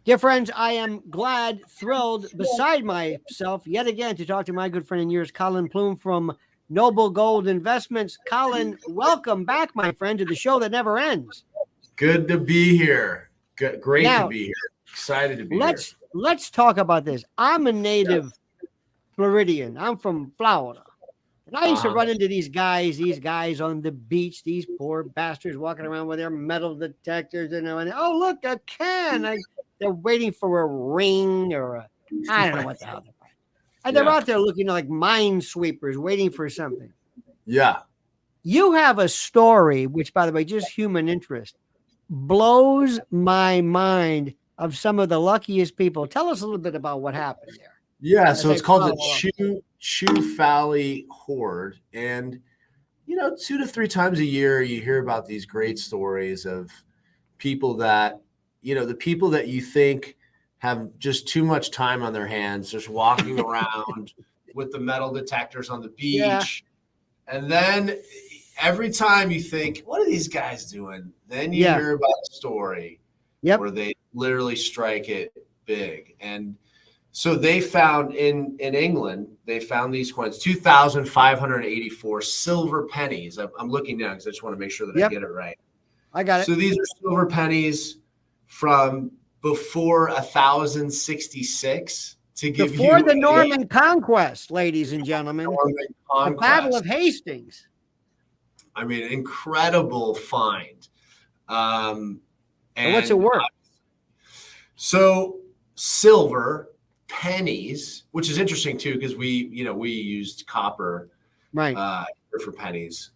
Dear friends, I am glad, thrilled, beside myself yet again to talk to my good friend in years, Colin Plume from Noble Gold Investments. Colin, welcome back, my friend, to the show that never ends. Good to be here. Great to Now, be here. Excited to be let's talk about this. I'm a native Floridian. I'm from Florida. And I used to run into these guys on the beach, these poor bastards walking around with their metal detectors and oh, look, a can. They're waiting for a ring or I don't know what the hell they're doing. And they're out there looking like minesweepers waiting for something. Yeah. You have a story, which, by the way, just human interest, blows my mind of some of the luckiest people. Tell us a little bit about what happened there. Yeah, so it's called the Chew Valley Hoard. And, 2 to 3 times a year, you hear about these great stories of people that, the people that you think have just too much time on their hands, just walking around with the metal detectors on the beach. Yeah. And then every time you think, what are these guys doing? Then you hear about a story where they literally strike it big. And so they found in England, they found these coins, 2,584 silver pennies. I'm looking now because I just want to make sure that I get it right. I got it. So these are silver pennies from before 1066 to give before the Norman Conquest, ladies and gentlemen. The Battle of Hastings. I mean, incredible find. And what's it worth? So silver pennies, which is interesting too, because we used copper for pennies.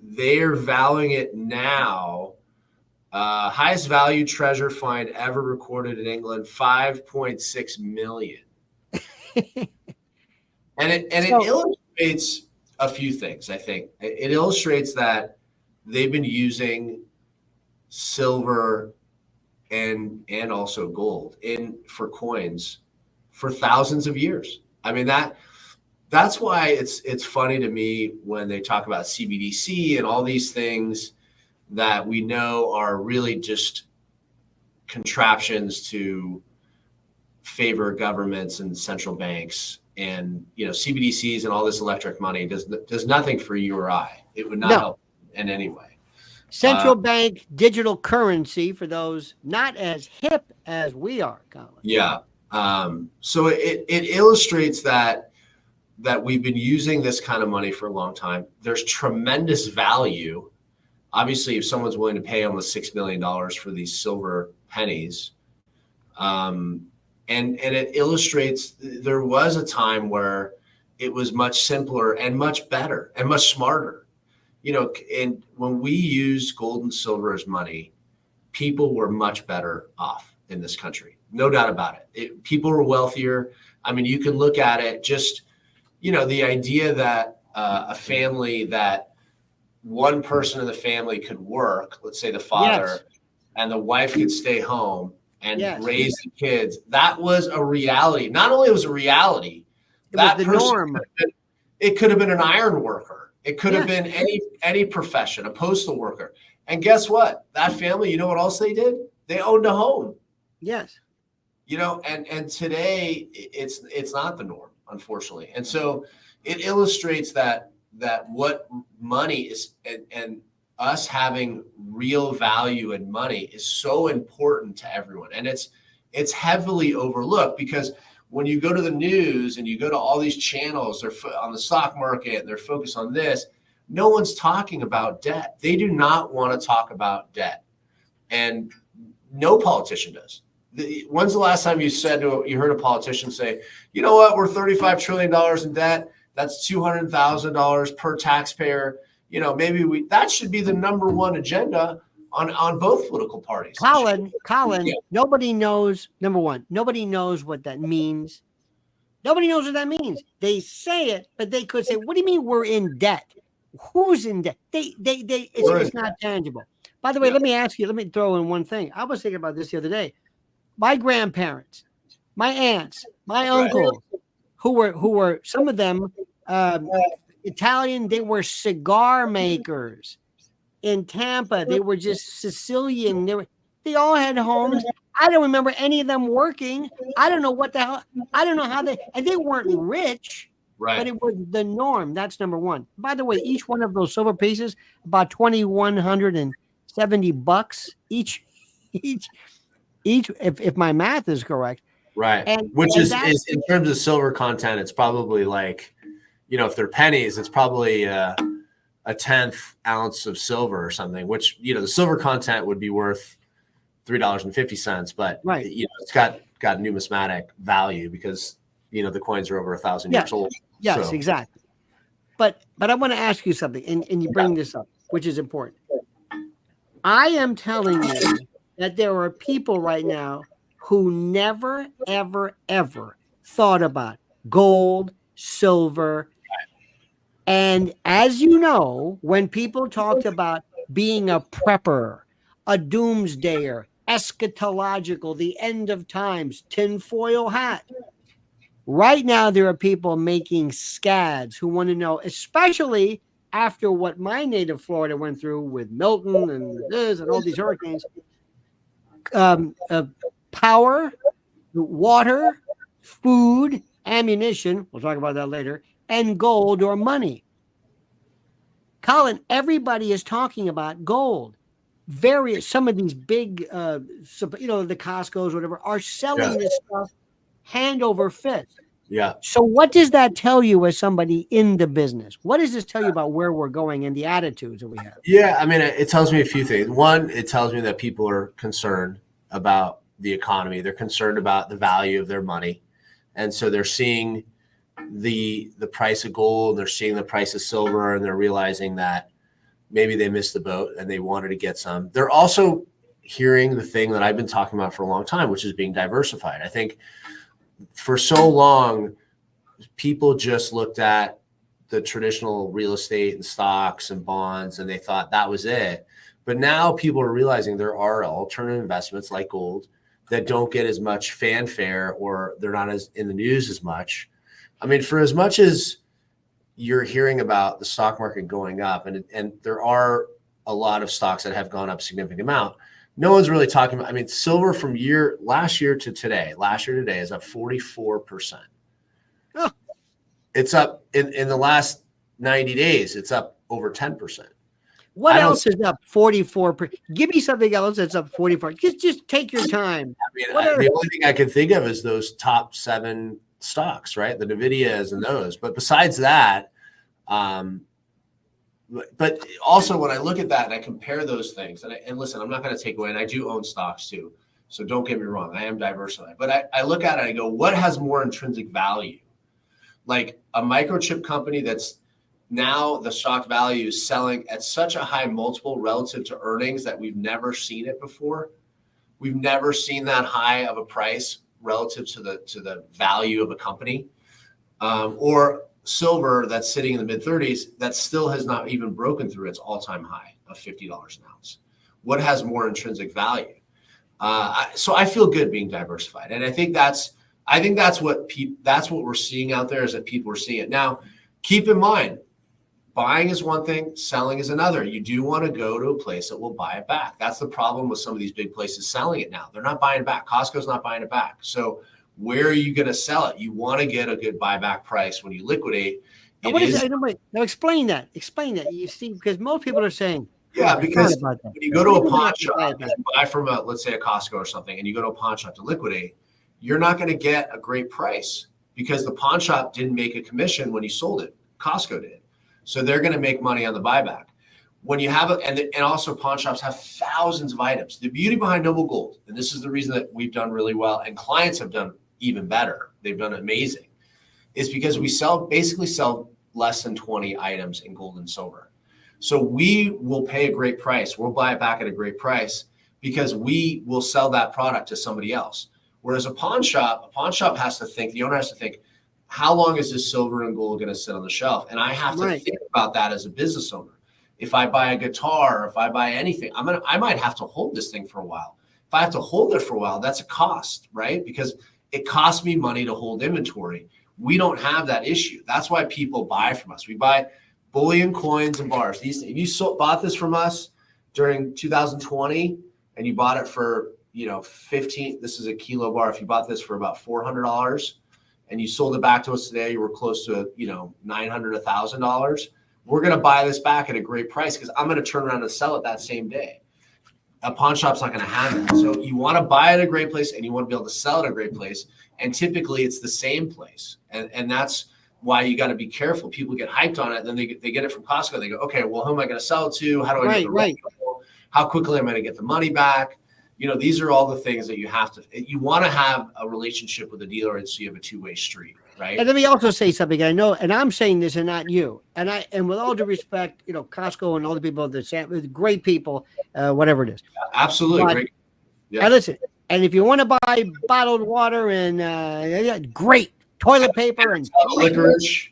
They are valuing it now. Highest value treasure find ever recorded in England, 5.6 million. And it illustrates a few things. I think it illustrates that they've been using silver and also gold for coins for thousands of years. I mean, that's why it's funny to me when they talk about CBDC and all these things that we know are really just contraptions to favor governments and central banks. And CBDCs and all this electric money does nothing for you or I. It would not help in any way. Central bank digital currency for those not as hip as we are, Colin. Yeah. So it illustrates that we've been using this kind of money for a long time. There's tremendous value. Obviously, if someone's willing to pay almost $6 million for these silver pennies, and it illustrates there was a time where it was much simpler and much better and much smarter. And when we used gold and silver as money, people were much better off in this country. No doubt about it. People were wealthier. I mean, you can look at it just, the idea that a family that one person in the family could work, let's say the father, and the wife could stay home and raise the kids. That was a reality. Not only was it a reality, that was the norm. It could have been an iron worker. It could have been any profession, a postal worker. And guess what? That family, you know what else they did? They owned a home. Yes. And today it's not the norm, unfortunately. And so it illustrates that what money is and us having real value in money is so important to everyone. And it's heavily overlooked because when you go to the news and you go to all these channels, they're on the stock market and they're focused on this, no one's talking about debt. They do not want to talk about debt. And no politician does. When's the last time you heard a politician say, you know what, we're $35 trillion in debt. That's $200,000 per taxpayer. Maybe that should be the number one agenda on both political parties. Colin, nobody knows, number one, nobody knows what that means. Nobody knows what that means. They say it, but they could say, what do you mean we're in debt? Who's in debt? It's not tangible. By the way, let me throw in one thing. I was thinking about this the other day. My grandparents, my aunts, my uncles, who were some of them Italian, they were cigar makers in Tampa. They were just Sicilian. They all had homes. I don't remember any of them working. I don't know what the hell. I don't know how and they weren't rich, Right. but it was the norm. That's number one. By the way, each one of those silver pieces, about $2,170 each, if my math is correct. Right. And which is in terms of silver content, it's probably like, if they're pennies, it's probably a 1/10 ounce of silver or something, which, the silver content would be worth $3.50, but right. It's got numismatic value because, the coins are over 1,000 years old. Yes, exactly. But I want to ask you something, and you bring this up, which is important. I am telling you that there are people right now who never, ever, ever thought about gold, silver. And as you know, when people talked about being a prepper, a doomsdayer, eschatological, the end of times, tinfoil hat. Right now, there are people making scads who want to know, especially after what my native Florida went through with Milton and this and all these hurricanes, power, water, food, ammunition, we'll talk about that later, and gold or money. Colin, everybody is talking about gold. Some of these big, the Costco's, whatever, are selling this stuff hand over fist. Yeah. So what does that tell you as somebody in the business? What does this tell you about where we're going and the attitudes that we have? Yeah, I mean, it tells me a few things. One, it tells me that people are concerned about the economy. They're concerned about the value of their money. And so they're seeing the price of gold, they're seeing the price of silver, and they're realizing that maybe they missed the boat and they wanted to get some. They're also hearing the thing that I've been talking about for a long time, which is being diversified. I think for so long, people just looked at the traditional real estate and stocks and bonds, and they thought that was it. But now people are realizing there are alternative investments like gold that don't get as much fanfare, or they're not as in the news as much. I mean, for as much as you're hearing about the stock market going up, and there are a lot of stocks that have gone up a significant amount, no one's really talking about, I mean, silver from last year to today is up 44%. Oh. It's up in the last 90 days, it's up over 10%. What else is up 44%? Give me something else that's up 44. Just take your time. I mean, the only thing I can think of is those top 7 stocks, right? The Nvidias and those. But besides that, but also when I look at that and I compare those things, and listen, I'm not going to take away, and I do own stocks too, so don't get me wrong, I am diversified. But I look at it and I go, what has more intrinsic value? Like a microchip company that's now the stock value is selling at such a high multiple relative to earnings that we've never seen it before. We've never seen that high of a price relative to the value of a company, or silver that's sitting in the mid 30s that still has not even broken through its all-time high of $50 an ounce. What has more intrinsic value? So I feel good being diversified, and I think that's what we're seeing out there, is that people are seeing it. Now, keep in mind, buying is one thing, selling is another. You do want to go to a place that will buy it back. That's the problem with some of these big places selling it now. They're not buying it back. Costco's not buying it back. So where are you going to sell it? You want to get a good buyback price when you liquidate. What is it? Now explain that. You see, because most people are saying, yeah, because when you go to a pawn shop and buy from let's say a Costco or something, and you go to a pawn shop to liquidate, you're not going to get a great price because the pawn shop didn't make a commission when you sold it. Costco did. So they're going to make money on the buyback. When you have and also pawn shops have thousands of items. The beauty behind Noble Gold, and this is the reason that we've done really well and clients have done even better, they've done amazing, is because we basically sell less than 20 items in gold and silver. So we will pay a great price. We'll buy it back at a great price because we will sell that product to somebody else. Whereas a pawn shop has to think, the owner has to think, how long is this silver and gold going to sit on the shelf? And I have to think about that as a business owner. If I buy a guitar, or if I buy anything, I might have to hold this thing for a while. If I have to hold it for a while, that's a cost, right? Because it costs me money to hold inventory. We don't have that issue. That's why people buy from us. We buy bullion, coins, and bars. If you bought this from us during 2020 and you bought it for, 15, this is a kilo bar. If you bought this for about $400 and you sold it back to us today, you were close to, $900, $1,000. We're going to buy this back at a great price because I'm going to turn around and sell it that same day. A pawn shop's not going to have that. So you want to buy at a great place and you want to be able to sell at a great place. And typically it's the same place. And that's why you got to be careful. People get hyped on it. And then they get it from Costco. They go, okay, well, who am I going to sell it to? How do I get the right? How quickly am I going to get the money back? These are all the things that you want to have a relationship with a dealer, and so you have a two-way street, right? And let me also say something. I know, and I'm saying this and not you. And with all due respect, Costco and all the people that great people, whatever it is. Absolutely. But, great. Yeah. And listen, and if you want to buy bottled water and great toilet paper and licorice.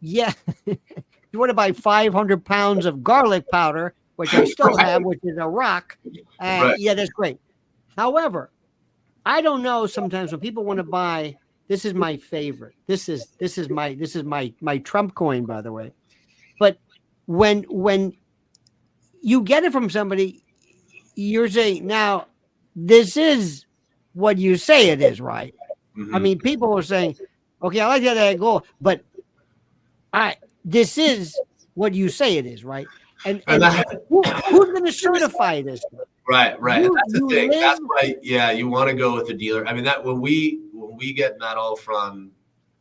Yeah. You want to buy 500 pounds of garlic powder, which I still have, which is a rock. Yeah, that's great. However, I don't know sometimes when people want to buy, this is my favorite. This is my Trump coin, by the way. But when you get it from somebody, you're saying, now, this is what you say it is, right? Mm-hmm. I mean, people are saying, okay, I like that goal, but this is what you say it is, right? And who's going to certify this? Right. And that's the thing. That's why, you want to go with the dealer. I mean, that when we get metal from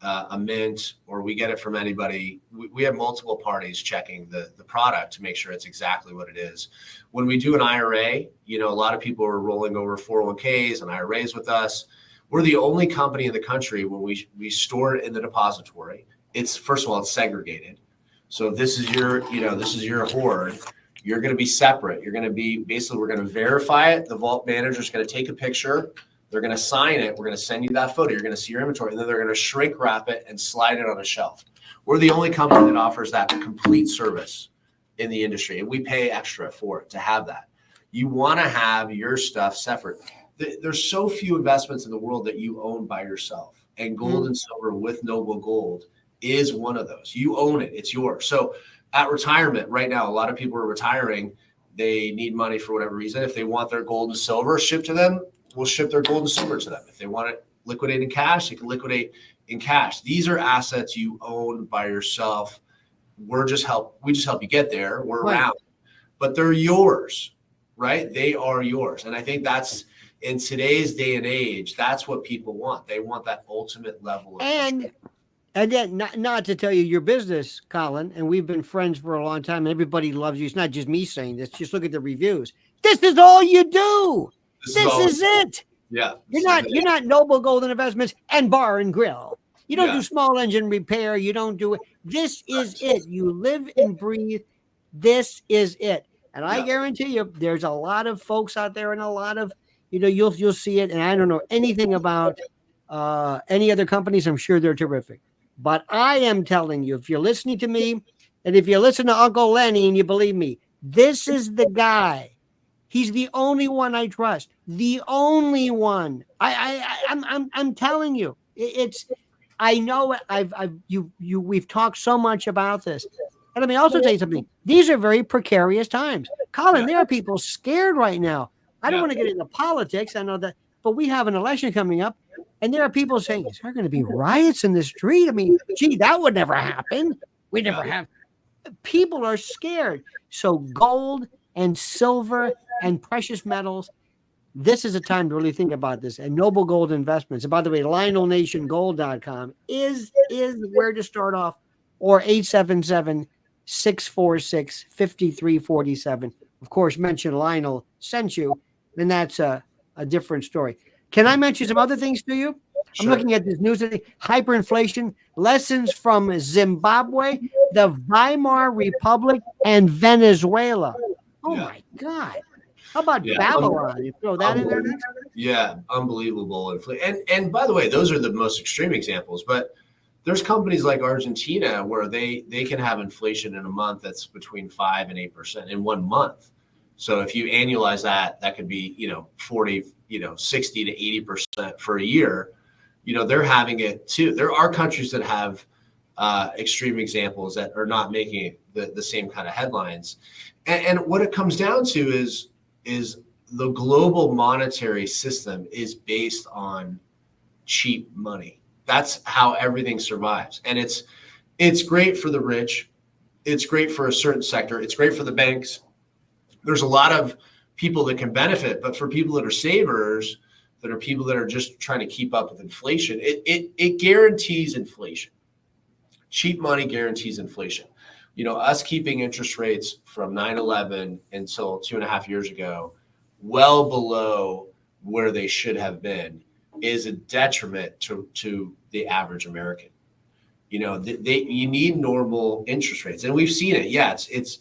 a mint or we get it from anybody, we have multiple parties checking the product to make sure it's exactly what it is. When we do an IRA, a lot of people are rolling over 401ks and IRAs with us. We're the only company in the country when we store it in the depository. First of all, it's segregated. So if this is your hoard, you're going to be separate. You're going to be, basically, we're going to verify it. The vault manager is going to take a picture. They're going to sign it. We're going to send you that photo. You're going to see your inventory. And then they're going to shrink wrap it and slide it on a shelf. We're the only company that offers that complete service in the industry. And we pay extra for it to have that. You want to have your stuff separate. There's so few investments in the world that you own by yourself. And gold and silver with Noble Gold is one of those. You own it. It's yours. So at retirement right now, a lot of people are retiring. They need money for whatever reason. If they want their gold and silver shipped to them, we'll ship their gold and silver to them. If they want it liquidated in cash, they can liquidate in cash. These are assets you own by yourself. We just help you get there. We're around, but they're yours, right? They are yours. And I think that's, in today's day and age, that's what people want. They want that ultimate level of control. And then not to tell you your business, Colin, and we've been friends for a long time. Everybody loves you. It's not just me saying this. Just look at the reviews. This is all you do. This is it. Yeah. You're not Noble Golden Investments and Bar and Grill. You don't do small engine repair. You don't do it. This is it. You live and breathe. This is it. And I guarantee you, there's a lot of folks out there and a lot of, you'll see it. And I don't know anything about any other companies. I'm sure they're terrific. But I am telling you, if you're listening to me, and if you listen to Uncle Lenny and you believe me, this is the guy. He's the only one I trust. The only one. I'm telling you. I know we've talked so much about this. And let me also tell you something. These are very precarious times. Colin, there are people scared right now. I don't want to get into politics. I know that, but we have an election coming up. And there are people saying, is there going to be riots in the street? I mean, gee, that would never happen. We never have. People are scared. So gold and silver and precious metals, this is a time to really think about this. And Noble Gold Investments, and by the way, LionelNationGold.com is where to start off, or 877-646-5347. Of course, mention Lionel sent you, and that's a different story. Can I mention some other things to you? Sure. I'm looking at this news today. Hyperinflation, lessons from Zimbabwe, the Weimar Republic, and Venezuela. Oh, my God. How about Babylon? You throw that in there next? Yeah, unbelievable. And by the way, those are the most extreme examples. But there's companies like Argentina where they can have inflation in a month that's between 5 and 8% in 1 month. So if you annualize that, that could be, 40, 60 to 80% for a year. They're having it too. There are countries that have extreme examples that are not making the same kind of headlines. And what it comes down to is the global monetary system is based on cheap money. That's how everything survives. And it's great for the rich. It's great for a certain sector. It's great for the banks. There's a lot of people that can benefit, but for people that are savers, that are people that are just trying to keep up with inflation, it guarantees inflation. Cheap money guarantees inflation. Us keeping interest rates from 9/11 until 2.5 years ago, well below where they should have been, is a detriment to the average American. You need normal interest rates, and we've seen it. Yeah, it's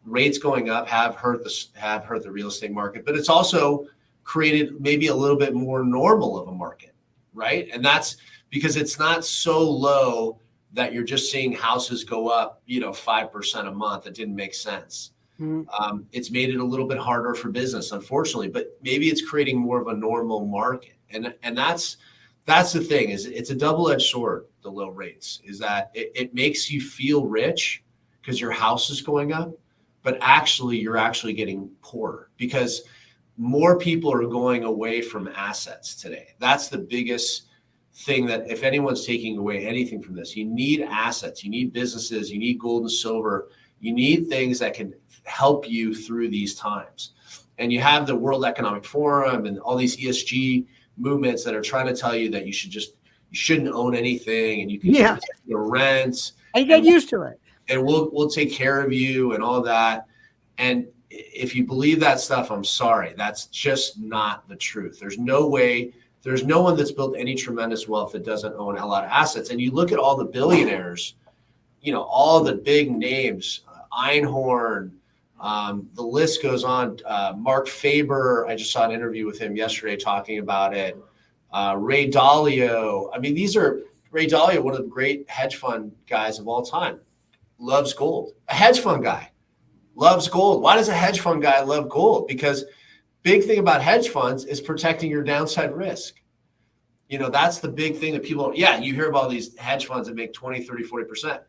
rates going up have hurt the real estate market, but it's also created maybe a little bit more normal of a market, right? And that's because it's not so low that you're just seeing houses go up, 5% a month. That didn't make sense. Mm-hmm. It's made it a little bit harder for business, unfortunately, but maybe it's creating more of a normal market. And that's the thing, is it's a double-edged sword, the low rates, is that it makes you feel rich because your house is going up, but actually you're actually getting poorer because more people are going away from assets today. That's the biggest thing, that if anyone's taking away anything from this, you need assets, you need businesses, you need gold and silver, you need things that can help you through these times. And you have the World Economic Forum and all these ESG movements that are trying to tell you that you shouldn't own anything, and you can get your rents and get used to it, and we'll take care of you and all that. And if you believe that stuff, I'm sorry, that's just not the truth. There's no way. There's no one that's built any tremendous wealth that doesn't own a lot of assets. And you look at all the billionaires, all the big names, Einhorn, the list goes on. Mark Faber, I just saw an interview with him yesterday talking about it. Ray Dalio. I mean, Ray Dalio, one of the great hedge fund guys of all time, loves gold. A hedge fund guy loves gold. Why does a hedge fund guy love gold? Because big thing about hedge funds is protecting your downside risk. That's the big thing that people, you hear about these hedge funds that make 20, 30, 40%.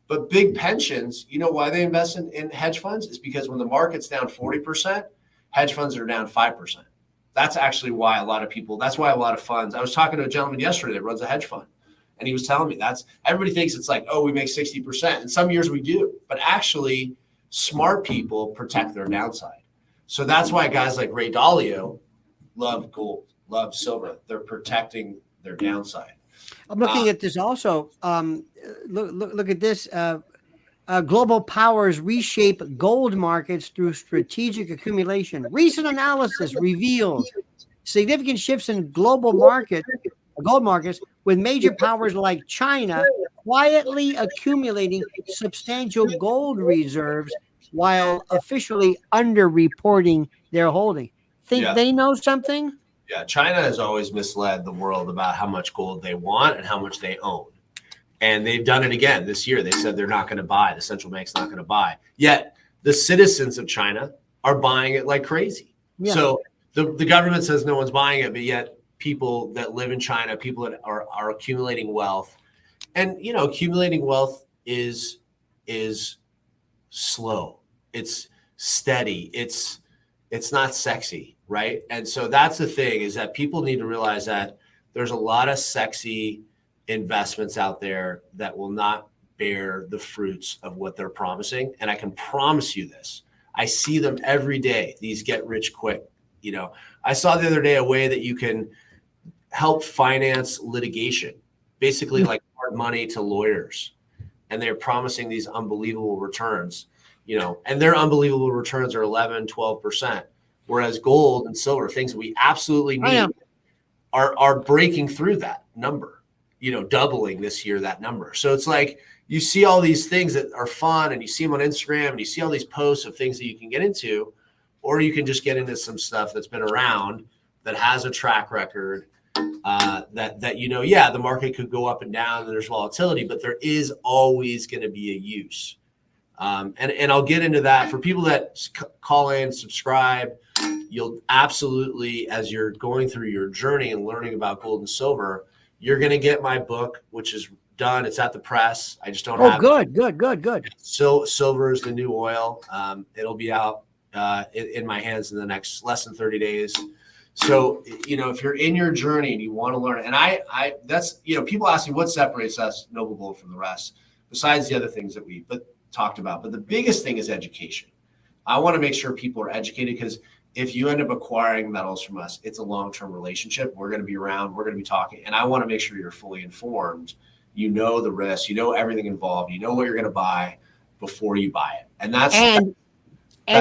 But big pensions, why they invest in hedge funds is because when the market's down 40%, hedge funds are down 5%. That's actually why that's why a lot of funds, I was talking to a gentleman yesterday that runs a hedge fund, and he was telling me everybody thinks it's like, oh, we make 60%. And some years we do, but actually smart people protect their downside. So that's why guys like Ray Dalio love gold, love silver. They're protecting their downside. I'm looking at this also. Look at this. Global powers reshape gold markets through strategic accumulation. Recent analysis reveals significant shifts in gold markets, with major powers like China quietly accumulating substantial gold reserves while officially underreporting their holding. Think they know something? Yeah, China has always misled the world about how much gold they want and how much they own. And they've done it again this year. They said they're not going to buy. The central bank's not going to buy. Yet the citizens of China are buying it like crazy. Yeah. So the government says no one's buying it, but yet people that live in China, people that are accumulating wealth. And, accumulating wealth is slow. It's steady. It's not sexy, right? And so that's the thing, is that people need to realize that there's a lot of sexy investments out there that will not bear the fruits of what they're promising. And I can promise you this, I see them every day, these get rich quick. I saw the other day a way that you can help finance litigation, basically like hard money to lawyers. And they're promising these unbelievable returns, and their unbelievable returns are 11, 12%. Whereas gold and silver, things we absolutely need, are breaking through that number, doubling this year, that number. So it's like, you see all these things that are fun, and you see them on Instagram, and you see all these posts of things that you can get into, or you can just get into some stuff that's been around, that has a track record, that the market could go up and down, and there's volatility, but there is always going to be a use. And I'll get into that for people that call in, subscribe. You'll absolutely, as you're going through your journey and learning about gold and silver, you're going to get my book, which is done. It's at the press. I just don't have. Oh, good. So silver is the new oil. It'll be out in my hands in the next less than 30 days. So, if you're in your journey and you want to learn, and that's, people ask me what separates us, Noble Gold, from the rest, besides the other things that we talked about. But the biggest thing is education. I want to make sure people are educated, because if you end up acquiring metals from us, it's a long-term relationship. We're going to be around, we're going to be talking, and I want to make sure you're fully informed. You know the risks, you know everything involved, you know what you're going to buy before you buy it. And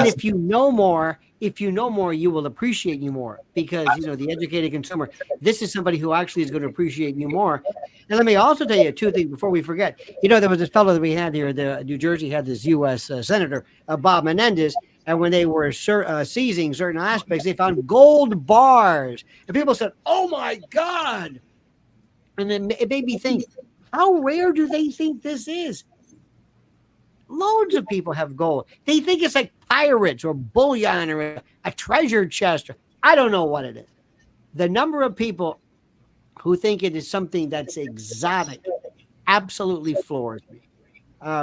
if you know more, you will appreciate you more, because the educated consumer, this is somebody who actually is going to appreciate you more. And let me also tell you two things before we forget. There was this fellow that we had here, the New Jersey had this U.S. Senator, Bob Menendez, and when they were seizing certain aspects, they found gold bars, and people said, "Oh my God!" And then it made me think, how rare do they think this is? Loads of people have gold. They think it's like pirates or bullion or a treasure chest. I don't know what it is. The number of people who think it is something that's exotic absolutely floors me.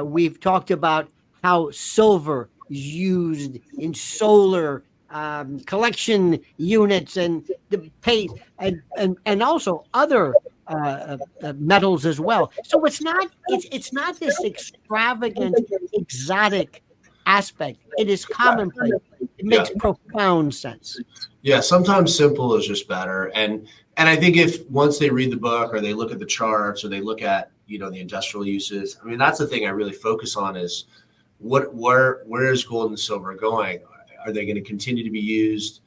We've talked about how silver is used in solar collection units and the paint and also other metals as well. So it's not this extravagant, exotic aspect. It is commonplace. It makes profound sense. Yeah, sometimes simple is just better. And I think if once they read the book or they look at the charts or they look at the industrial uses, I mean, that's the thing I really focus on is where is gold and silver going? Are they going to continue to be used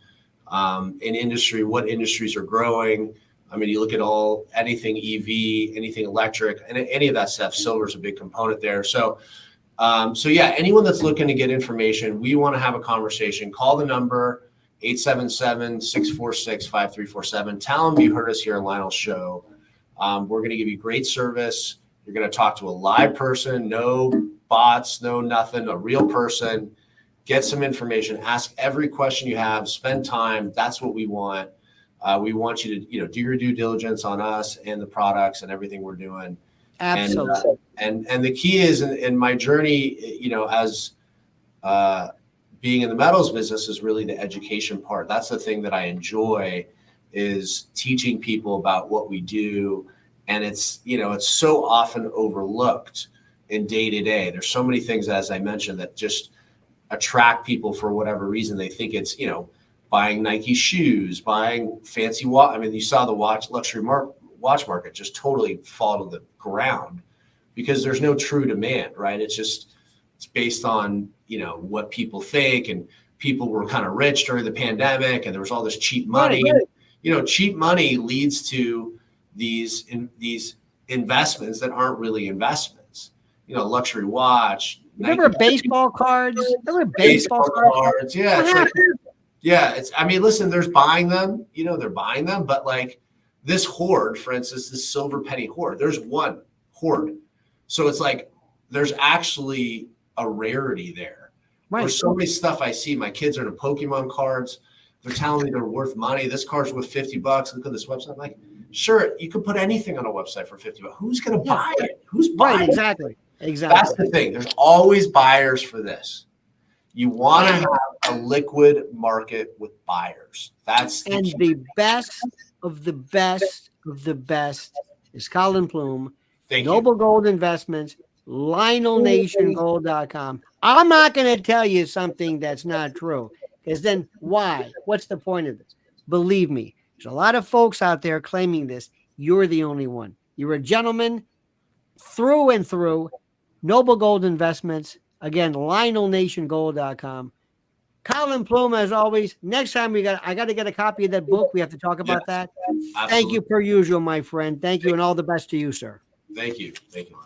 in industry? What industries are growing? I mean, you look at anything EV, anything electric, and any of that stuff, silver is a big component there. So yeah, anyone that's looking to get information, we want to have a conversation. Call the number 877-646-5347. Tell them you heard us here on Lionel's show. We're going to give you great service. You're going to talk to a live person, no bots, no nothing, a real person. Get some information. Ask every question you have. Spend time. That's what we want. We want you to, do your due diligence on us and the products and everything we're doing. Absolutely. And the key is in my journey, as being in the metals business, is really the education part. That's the thing that I enjoy, is teaching people about what we do. And it's so often overlooked in day to day. There's so many things, as I mentioned, that just attract people for whatever reason. They think it's, buying Nike shoes, buying fancy watch. I mean, you saw the luxury watch market just totally fall to the ground because there's no true demand, right? It's based on, what people think, and people were kind of rich during the pandemic and there was all this cheap money. Right. Cheap money leads to these investments that aren't really investments. Luxury watch. Remember baseball cards? Baseball cards. Yeah. Listen, there's buying them, they're buying them, but like this Hoard, for instance, this silver penny Hoard, there's one Hoard. So it's like, there's actually a rarity there. Right. There's so many stuff I see. My kids are into Pokemon cards. They're telling me they're worth money. This card's worth $50. Look at this website. I'm like, sure, you could put anything on a website for $50. Who's going to buy it? Who's buying it? Exactly. That's the thing. There's always buyers for this. You want to have a liquid market with buyers. The best of the best of the best is Colin Plume, Noble Gold Investments, LionelNationGold.com. I'm not going to tell you something that's not true, because then why? What's the point of this? Believe me, there's a lot of folks out there claiming this. You're the only one. You're a gentleman through and through. Noble Gold Investments. Again, LionelNationGold.com. Colin Plume, as always. Next time I got to get a copy of that book. We have to talk about that. Absolutely. Thank you per usual, my friend. Thank you, and all the best to you, sir. Thank you. Thank you.